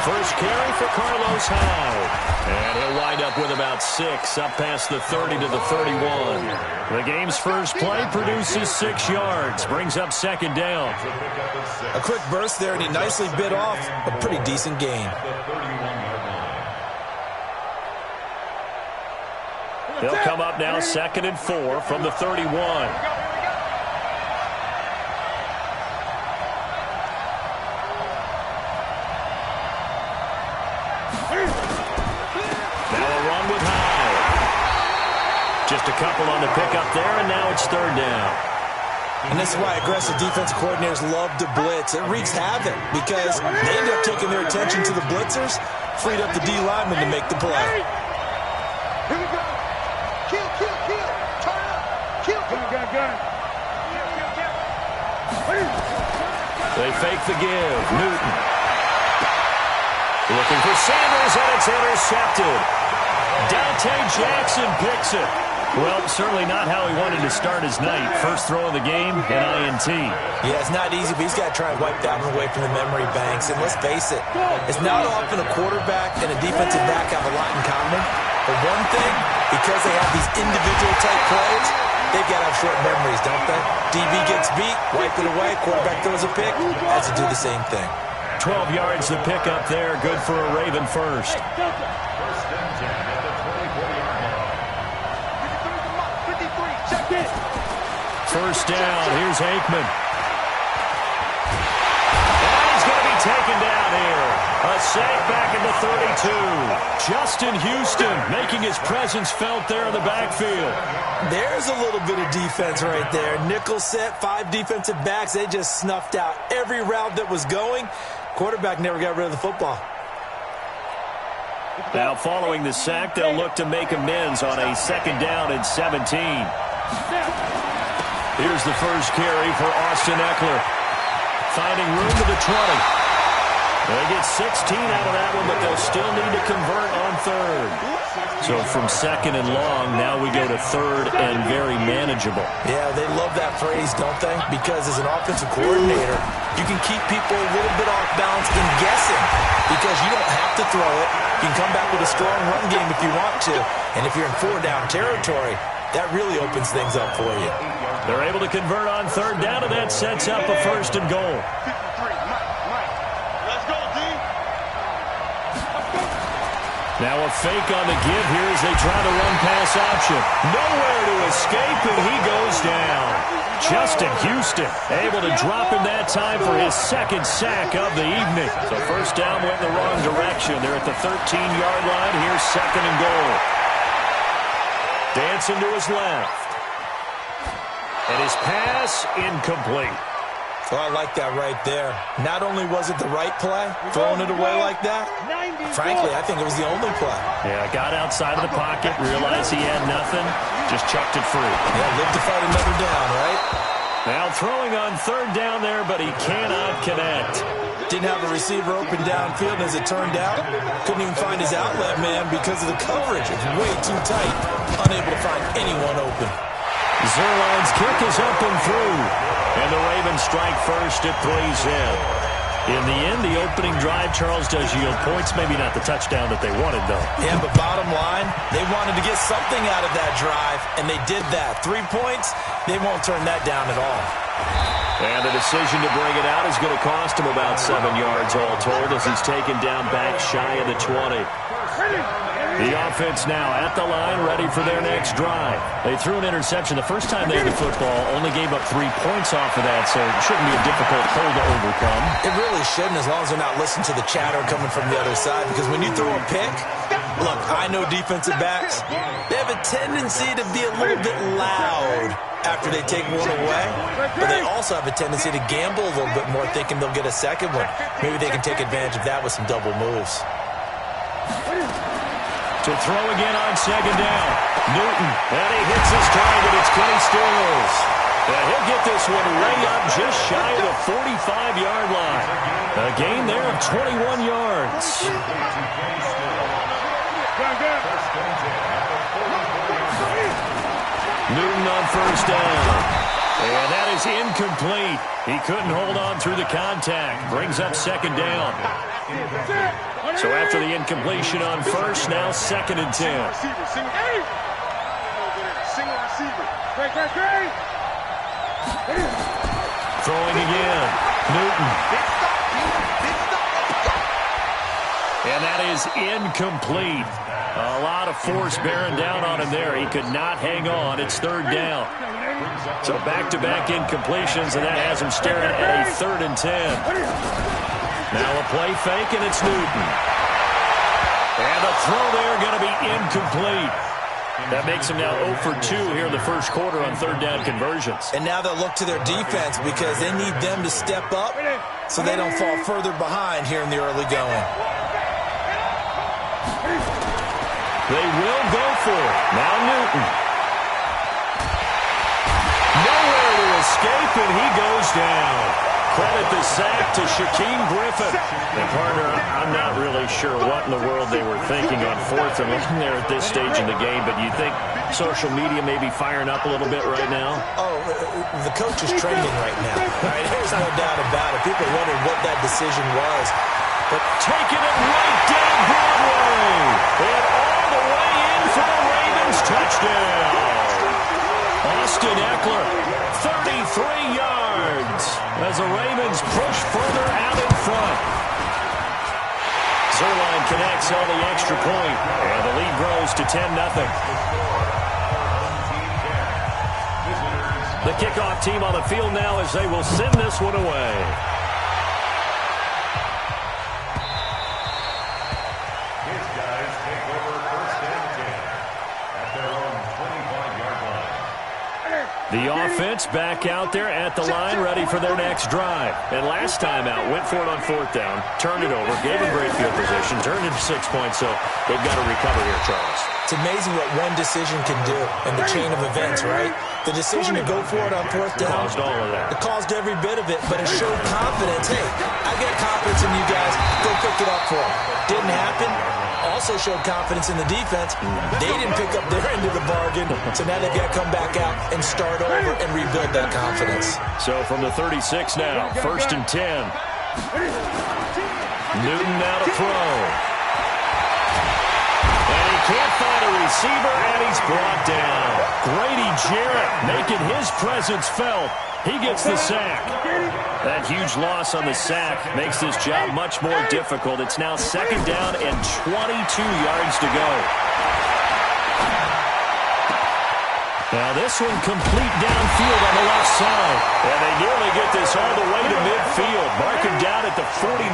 First carry for Carlos Hyde. And he'll wind up with about 6, up past the 30 to the 31. The game's first play produces 6 yards, brings up second down. A quick burst there, and he nicely bit off a pretty decent gain. They'll come up now 2nd and 4 from the 31. Just a couple on the pickup there, and now it's 3rd down. And this is why aggressive defensive coordinators love to blitz. It wreaks havoc because they end up taking their attention to the blitzers, freed up the D lineman to make the play. Here we go. Kill. Turn up. Kill. Gun. They fake the give. Newton. Looking for Sanders, and it's intercepted. Dante Jackson picks it. Well, certainly not how he wanted to start his night. First throw of the game, an INT. Yeah, it's not easy, but he's got to try and wipe that one away from the memory banks. And let's face it, it's not often a quarterback and a defensive back have a lot in common. But one thing, because they have these individual type plays, they've got to have short memories, don't they? DB gets beat, wipe it away, quarterback throws a pick, has to do the same thing. 12 yards to pick up there, good for a Raven first. First down, here's Aikman. And he's going to be taken down here. A sack back at the 32. Justin Houston making his presence felt there in the backfield. There's a little bit of defense right there. Nickel set, 5 defensive backs. They just snuffed out every route that was going. Quarterback never got rid of the football. Now following the sack, they'll look to make amends on a 2nd down and 17. Here's the first carry for Austin Eckler. Finding room to the 20. They get 16 out of that one, but they'll still need to convert on 3rd. So from 2nd and long, now we go to 3rd and very manageable. Yeah, they love that phrase, don't they? Because as an offensive coordinator, you can keep people a little bit off balance in guessing because you don't have to throw it. You can come back with a strong run game if you want to. And if you're in 4-down territory, that really opens things up for you. They're able to convert on 3rd down, and that sets up a 1st and goal. Let's go, D. Now a fake on the give here as they try to run pass option. Nowhere to escape, and he goes down. Justin Houston able to drop him that time for his 2nd sack of the evening. So 1st down went in the wrong direction. They're at the 13-yard line. Here's 2nd and goal. Dancing to his left. And his pass incomplete. Well, I like that right there. Not only was it the right play, throwing it away like that, frankly, I think it was the only play. Yeah, got outside of the pocket, realized he had nothing, just chucked it free. Yeah, live to fight another down, right? Now throwing on 3rd down there, but he cannot connect. Didn't have a receiver open downfield, and as it turned out, couldn't even find his outlet man because of the coverage. It's way too tight, unable to find anyone open. Zerline's kick is up and through. And the Ravens strike first at 3's in. In the end, the opening drive, Charles, does yield points. Maybe not the touchdown that they wanted, though. Yeah, but bottom line, they wanted to get something out of that drive, and they did that. 3 points, they won't turn that down at all. And the decision to bring it out is going to cost him about 7 yards all told as he's taken down back shy of the 20. The offense now at the line, ready for their next drive. They threw an interception the first time they had the football, only gave up 3 points off of that, so it shouldn't be a difficult hole to overcome. It really shouldn't, as long as they're not listening to the chatter coming from the other side, because when you throw a pick, look, I know defensive backs, they have a tendency to be a little bit loud after they take one away, but they also have a tendency to gamble a little bit more, thinking they'll get a second one. Maybe they can take advantage of that with some double moves. To throw again on 2nd down. Newton, and he hits his target. It's Kenny Stills. And he'll get this one way up just shy of the 45-yard line. A gain there of 21 yards. Newton on first down. And that is incomplete. He couldn't hold on through the contact. Brings up second down. So after the incompletion on first, now 2nd and 10. Single receiver. Throwing again. Newton. And that is incomplete. A lot of force bearing down on him there. He could not hang on. It's 3rd down. So back-to-back incompletions, and that has him staring at a 3rd and 10. Now a play fake, and it's Newton. And a throw there going to be incomplete. That makes him now 0 for 2 here in the first quarter on 3rd down conversions. And now they'll look to their defense because they need them to step up so they don't fall further behind here in the early going. They will go for it. Now Newton. Nowhere to escape, and he goes down. Credit the sack to Shaquem Griffin. And, partner, I'm not really sure what in the world they were thinking on 4th and 1 there at this stage in the game, but you think social media may be firing up a little bit right now? Oh, the coach is trending right now. Right? There's no doubt about it. People wondered what that decision was. But taking it right down Broadway. And all the way in for the Ravens touchdown. Austin Eckler, 33 yards as the Ravens push further out in front. Zerline connects on the extra point, and the lead grows to 10-0. The kickoff team on the field now as they will send this one away. The offense back out there at the line, ready for their next drive. And last time out, went for it on 4th down, turned it over, gave them great field position, turned into 6 points, so they've got to recover here, Charles. It's amazing what one decision can do in the chain of events, right? The decision to go for it on 4th down. Caused all of that. It caused every bit of it, but it showed confidence. Hey, I got confidence in you guys. Go pick it up for them. Didn't happen. Also showed confidence in the defense. They didn't pick up their end of the bargain, so now they've got to come back out and start over and rebuild that confidence. So from the 36 now, 1st and 10. Newton now to throw. And he can't find a receiver, and he's brought down. Grady Jarrett making his presence felt. He gets the sack. That huge loss on the sack makes this job much more difficult. It's now 2nd down and 22 yards to go. Now this one complete downfield on the left side. And they nearly get this all the way to midfield. Mark him down at the 49.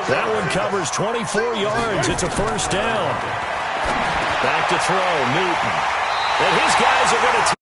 That one covers 24 yards. It's a 1st down. Back to throw, Newton. And his guys are going to